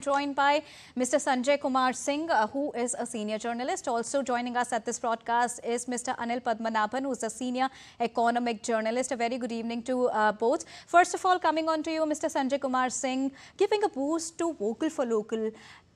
Joined by Mr. Sanjay Kumar Singh, who is a senior journalist. Also joining us at this broadcast is Mr. Anil Padmanabhan, who is a senior economic journalist. A very good evening to both. First of all, coming on to you, Mr. Sanjay Kumar Singh, giving a boost to vocal for local,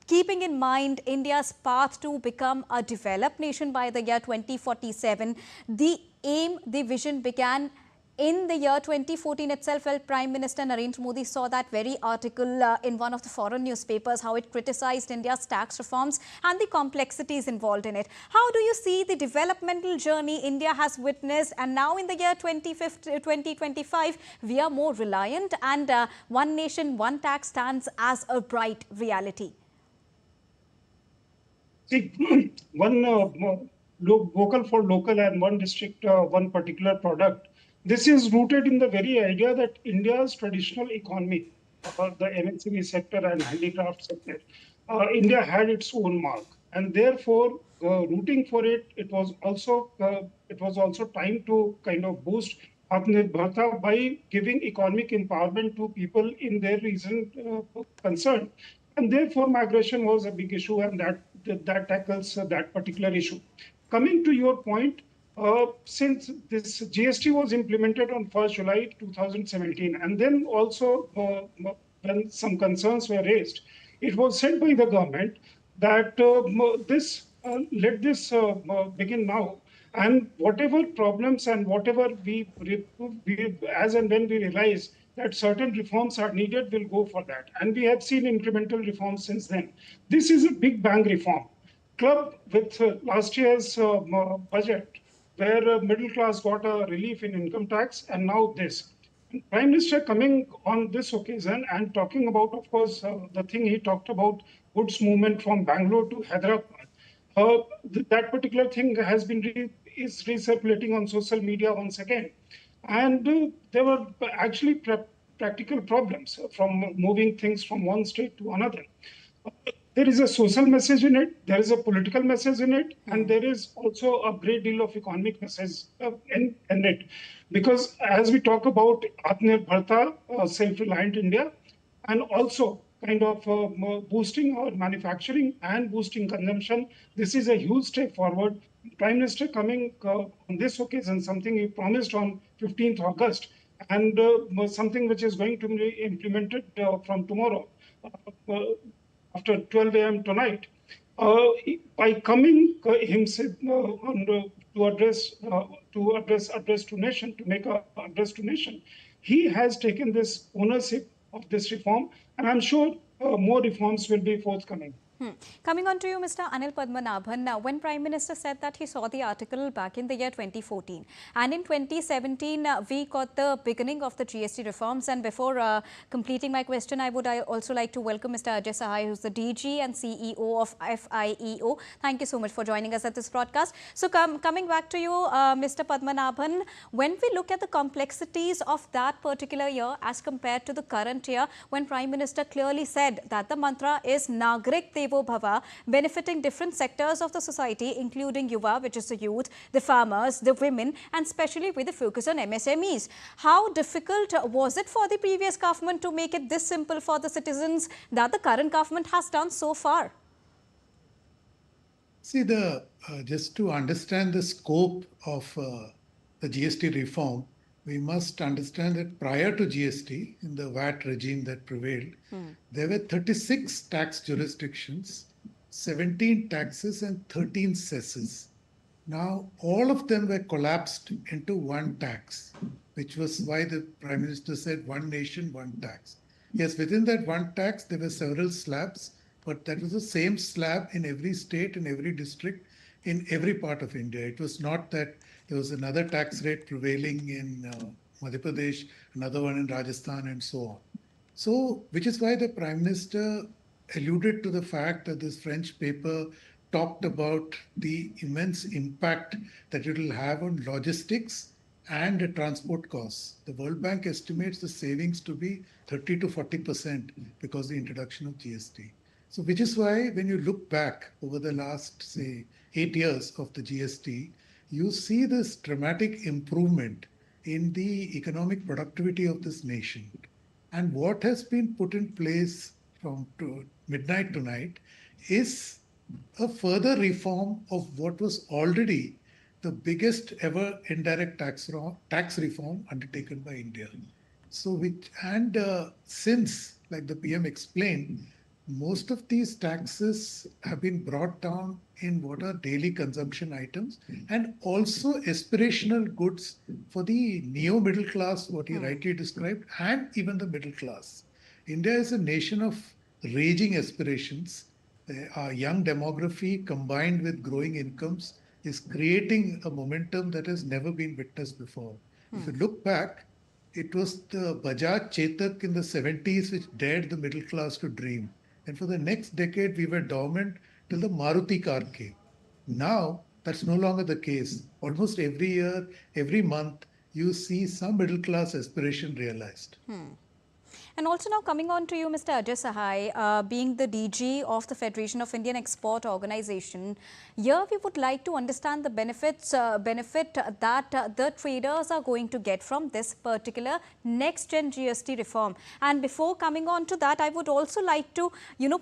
keeping in mind India's path to become a developed nation by the year 2047. The aim, the vision began in the year 2014 itself. Well, Prime Minister Narendra Modi saw that very article in one of the foreign newspapers, how it criticized India's tax reforms and the complexities involved in it. How do you see the developmental journey India has witnessed? And now in the year 2025, we are more reliant, and one nation, one tax stands as a bright reality. See, one vocal for local and one district, one particular product. This is rooted in the very idea that India's traditional economy, the MSME sector and handicraft sector, India had its own mark, and therefore rooting for it, it was also time to kind of boost Atmanirbharta by giving economic empowerment to people in their region concerned, and therefore migration was a big issue, and that tackles that particular issue. Coming to your point. Since this GST was implemented on 1st July 2017, and then also when some concerns were raised, it was said by the government that let this begin now, and whatever problems and whatever we as and when we realize that certain reforms are needed, we'll go for that. And we have seen incremental reforms since then. This is a big bang reform. Club with last year's budget, where middle class got a relief in income tax, and now this. Prime Minister coming on this occasion and talking about, of course, the thing he talked about, goods movement from Bangalore to Hyderabad. That particular thing has been is recirculating on social media once again. And there were actually practical problems from moving things from one state to another. There is a social message in it, there is a political message in it, and there is also a great deal of economic message in it. Because as we talk about Atmanirbharta, self-reliant India, and also kind of boosting our manufacturing and boosting consumption, this is a huge step forward. Prime Minister coming on this occasion, something he promised on 15th August, and something which is going to be implemented from tomorrow. After 12 a.m. tonight, by coming himself to address to nation, to make a address to nation, he has taken this ownership of this reform, and I'm sure more reforms will be forthcoming. Coming on to you, Mr. Anil Padmanabhan. Now, when Prime Minister said that he saw the article back in the year 2014, and in 2017, we got the beginning of the GST reforms. And before completing my question, I would also like to welcome Mr. Ajay Sahai, who's the DG and CEO of FIEO. Thank you so much for joining us at this broadcast. So, coming back to you, Mr. Padmanabhan, when we look at the complexities of that particular year as compared to the current year, when Prime Minister clearly said that the mantra is Nagrik Devo Bhava, benefiting different sectors of the society, including Yuva, which is the youth, the farmers, the women, and especially with the focus on MSMEs. How difficult was it for the previous government to make it this simple for the citizens that the current government has done so far? See, just to understand the scope of the GST reform, we must understand that prior to GST, in the VAT regime that prevailed, there were 36 tax jurisdictions, 17 taxes and 13 cesses. Now, all of them were collapsed into one tax, which was why the Prime Minister said one nation, one tax. Yes, within that one tax, there were several slabs, but that was the same slab in every state, in every district, in every part of India. It was not that there was another tax rate prevailing in Madhya Pradesh, another one in Rajasthan, and so on. So, which is why the Prime Minister alluded to the fact that this French paper talked about the immense impact that it will have on logistics and transport costs. The World Bank estimates the savings to be 30 to 40% because of the introduction of GST. So, which is why when you look back over the last, say, 8 years of the GST, you see this dramatic improvement in the economic productivity of this nation. And what has been put in place from midnight tonight, is a further reform of what was already the biggest ever indirect tax reform undertaken by India. So, since, like the PM explained, most of these taxes have been brought down in what are daily consumption items and also aspirational goods for the neo middle class, what he rightly described, and even the middle class. India is a nation of raging aspirations. Our young demography combined with growing incomes is creating a momentum that has never been witnessed before. If you look back, it was the Bajaj Chetak in the 70s which dared the middle class to dream. And for the next decade, we were dormant till the Maruti car came. Now, that's no longer the case. Almost every year, every month, you see some middle class aspiration realized. And also now coming on to you, Mr. Ajay Sahai, being the DG of the Federation of Indian Export Organization, here we would like to understand the benefit that the traders are going to get from this particular next-gen GST reform. And before coming on to that, I would also like to,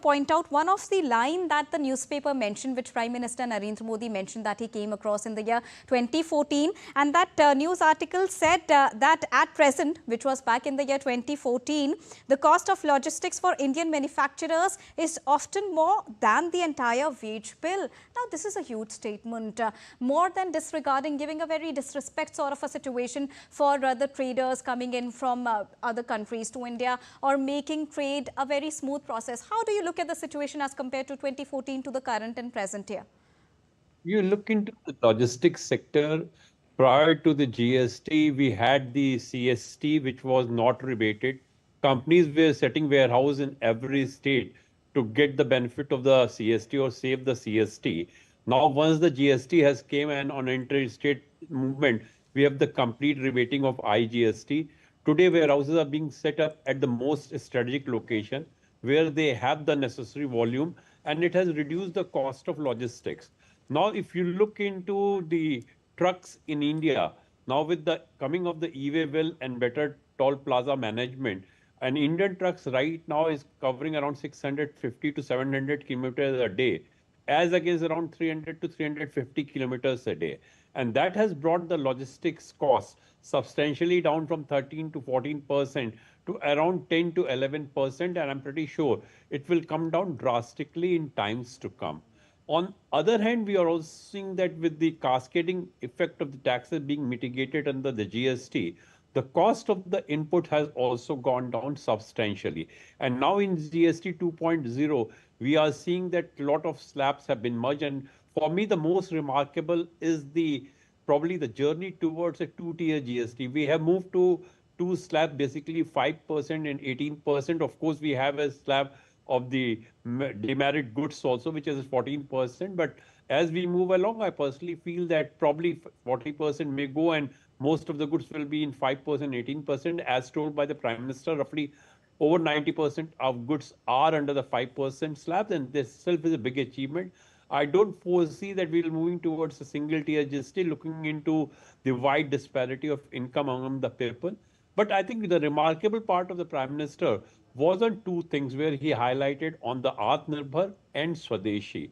point out one of the line that the newspaper mentioned, which Prime Minister Narendra Modi mentioned that he came across in the year 2014. And that news article said that at present, which was back in the year 2014, the cost of logistics for Indian manufacturers is often more than the entire wage bill. Now, this is a huge statement, more than disregarding, giving a very disrespect sort of a situation for the traders coming in from other countries to India or making trade a very smooth process. How do you look at the situation as compared to 2014 to the current and present year? You look into the logistics sector. Prior to the GST, we had the CST, which was not rebated. Companies were setting warehouse in every state to get the benefit of the CST or save the CST. Now, once the GST has came and on interstate movement, we have the complete rebating of IGST. Today, warehouses are being set up at the most strategic location where they have the necessary volume, and it has reduced the cost of logistics. Now, if you look into the trucks in India, now with the coming of the e-way bill and better toll plaza management, an Indian trucks right now is covering around 650 to 700 kilometers a day, as against around 300 to 350 kilometers a day. And that has brought the logistics cost substantially down from 13 to 14% to around 10 to 11%. And I'm pretty sure it will come down drastically in times to come. On other hand, we are also seeing that with the cascading effect of the taxes being mitigated under the GST, the cost of the input has also gone down substantially. And now in GST 2.0, we are seeing that a lot of slabs have been merged. And for me, the most remarkable is probably the journey towards a two-tier GST. We have moved to two slab, basically 5% and 18%. Of course, we have a slab of the demerit goods also, which is 14%. But as we move along, I personally feel that probably 40% may go and most of the goods will be in 5%, 18%, as told by the Prime Minister. Roughly over 90% of goods are under the 5% slabs, and this itself is a big achievement. I don't foresee that we'll moving towards a single tier GST, looking into the wide disparity of income among the people. But I think the remarkable part of the Prime Minister was on two things where he highlighted on the Atmanirbhar and Swadeshi.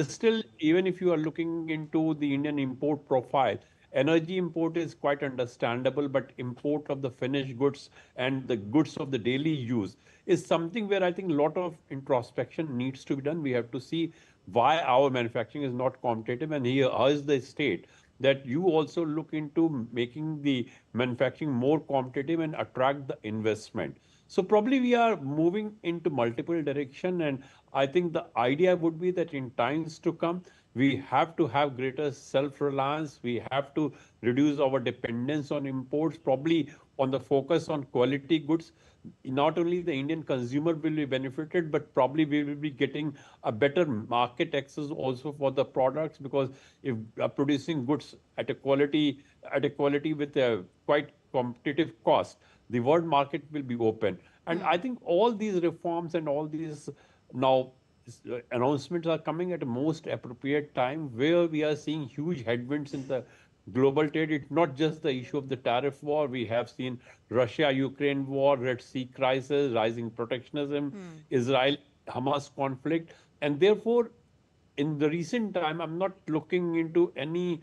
Still, even if you are looking into the Indian import profile, energy import is quite understandable, but import of the finished goods and the goods of the daily use is something where I think a lot of introspection needs to be done. We have to see why our manufacturing is not competitive, and here urge the state that you also look into making the manufacturing more competitive and attract the investment. So probably we are moving into multiple direction, and I think the idea would be that in times to come, we have to have greater self-reliance. We have to reduce our dependence on imports, probably on the focus on quality goods. Not only the Indian consumer will be benefited, but probably we will be getting a better market access also for the products, because if producing goods at a quality with a quite competitive cost, the world market will be open. And I think all these reforms and all these now announcements are coming at a most appropriate time where we are seeing huge headwinds in the global trade. It's not just the issue of the tariff war. We have seen Russia-Ukraine war, Red Sea crisis, rising protectionism, Israel Hamas conflict, and therefore, in the recent time, I'm not looking into any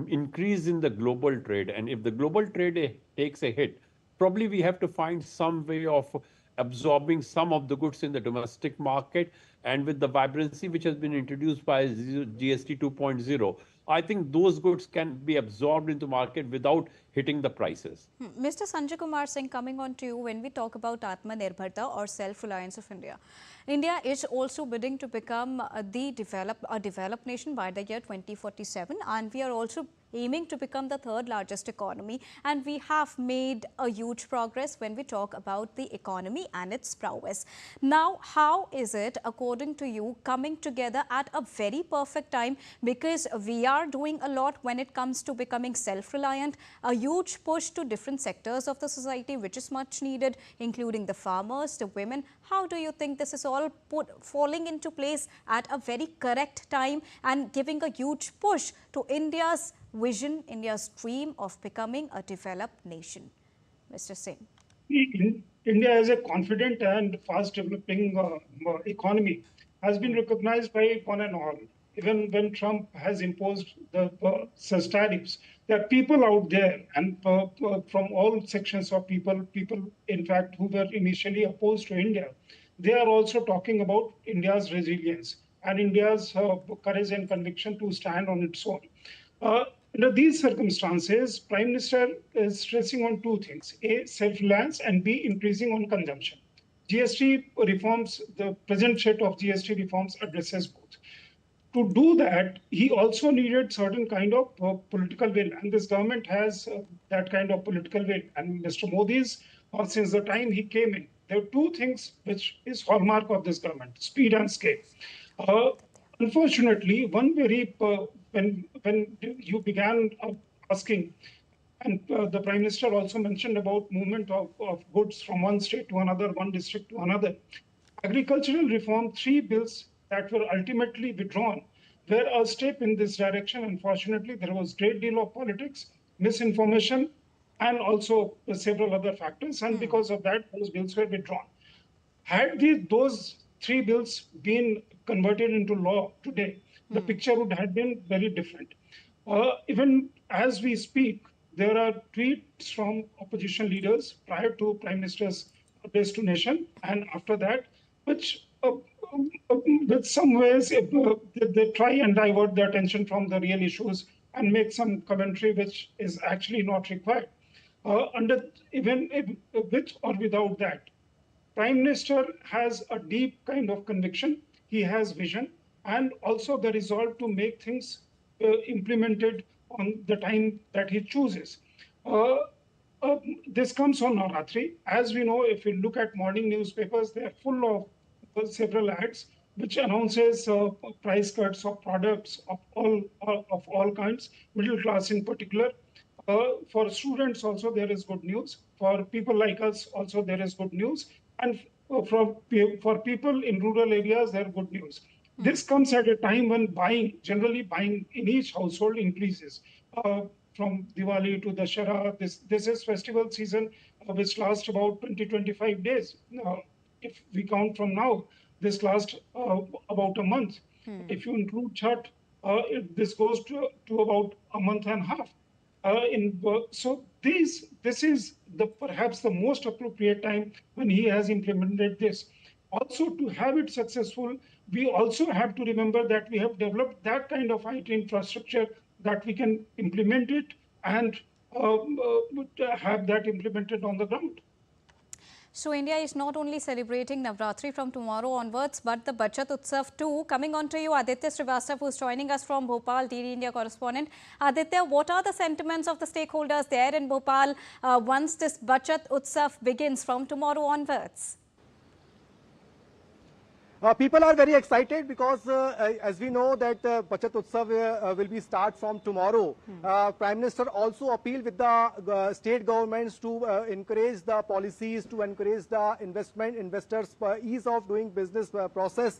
increase in the global trade. And if the global trade takes a hit, probably we have to find some way of absorbing some of the goods in the domestic market. And with the vibrancy which has been introduced by GST 2.0, I think those goods can be absorbed into market without hitting the prices. Mr. Sanjay Kumar Singh, coming on to you, when we talk about Atmanirbharta or self-reliance of India, India is also bidding to become a developed nation by the year 2047, and we are also aiming to become the third largest economy, and we have made a huge progress when we talk about the economy and its prowess. Now, how is it, according to you, coming together at a very perfect time, because we are doing a lot when it comes to becoming self-reliant, a huge push to different sectors of the society which is much needed, including the farmers, the women. How do you think this is all falling into place at a very correct time and giving a huge push to India's vision, India's dream of becoming a developed nation? Mr. Singh. India as a confident and fast developing economy has been recognized by one and all. Even when Trump has imposed the such tariffs, there are people out there, and from all sections of people in fact who were initially opposed to India, they are also talking about India's resilience and India's courage and conviction to stand on its own. Under these circumstances, Prime Minister is stressing on two things: A, self-reliance, and B, increasing on consumption. GST reforms, the present set of GST reforms addresses both. To do that, he also needed certain kind of political will, and this government has that kind of political will. And Mr. Modi's, since the time he came in, there are two things which is hallmark of this government: speed and scale. Unfortunately, one very when you began asking, and the Prime Minister also mentioned about movement of goods from one state to another, one district to another. Agricultural reform, 3 bills that were ultimately withdrawn were a step in this direction. Unfortunately, there was great deal of politics, misinformation, and also several other factors. And because of that, those bills were withdrawn. Had those 3 bills been converted into law today, the picture would have been very different. Even as we speak, there are tweets from opposition leaders prior to Prime Minister's address to nation, and after that, which with some ways they try and divert the attention from the real issues and make some commentary which is actually not required. Even with or without that, Prime Minister has a deep kind of conviction. He has vision and also the resolve to make things implemented on the time that he chooses. This comes on Navratri. As we know, if you look at morning newspapers, they are full of several ads which announces price cuts of products of all kinds, middle class in particular. For students also there is good news. For people like us also there is good news. And for people in rural areas, there are good news. This comes at a time when generally buying in each household increases. From Diwali to Dashara, this is festival season which lasts about 20-25 days. If we count from now, this lasts about a month. If you include Chhat, this goes to about a month and a half. So this is perhaps the most appropriate time when he has implemented this. Also, to have it successful, we also have to remember that we have developed that kind of IT infrastructure that we can implement it and have that implemented on the ground. So India is not only celebrating Navratri from tomorrow onwards, but the Bachat Utsav too. Coming on to you, Aditya Srivastava, who is joining us from Bhopal, DD India correspondent. Aditya, what are the sentiments of the stakeholders there in Bhopal once this Bachat Utsav begins from tomorrow onwards? People are very excited because as we know that Bachat Utsav will be start from tomorrow. Prime Minister also appealed with the state governments to encourage the policies, to encourage the investors, ease of doing business process